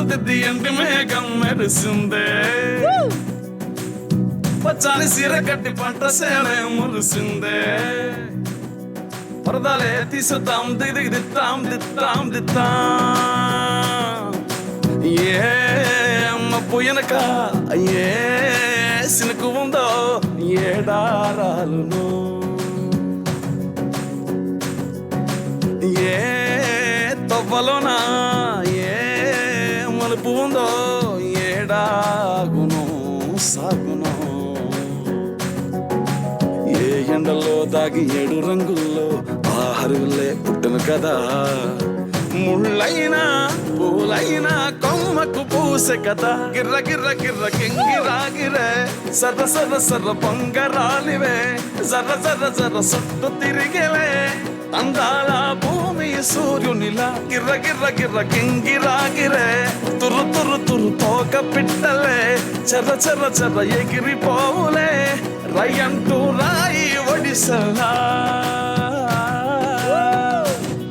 రూపుదిద్ది ఎండి మేఘం మెరిసిందే పచ్చాని సీర కట్టి పంట సేనే మురిసిందే పరదాలే తీసుతాం దిగి దిత్తాం దిత్తాం దిత్తాం ఏ అమ్మ పోయనక ఏ సినుకు ఉందో ఏడారాలును ఏ తవ్వలోనా ఏ మలుపు ఉందో ఏడాగును సాగును ఏ ఎండలో దాగి 7 రంగుల్లో ఆహరులే పుట్టను కదా ముళ్ళైనా పూలైనా కొమ్మకు పూసే కదా గిర్ర గిర్ర గిర్ర కింగిరాగిరే సర్ర సర్ర సర్ర పొంగరాలివే జర్ర జర్ర జర్ర సుట్టు తిరిగేలే అందాల భూమి సూర్యునిలా గిర్ర గిర్ర గిర్ర కింగిరాగిరే తురు తురు తురు తోక పిట్టలే చెర్ర చెర్ర చెర్ర ఎగిరిపోవులే రయ్యంటూ రాయి ఒడిసలా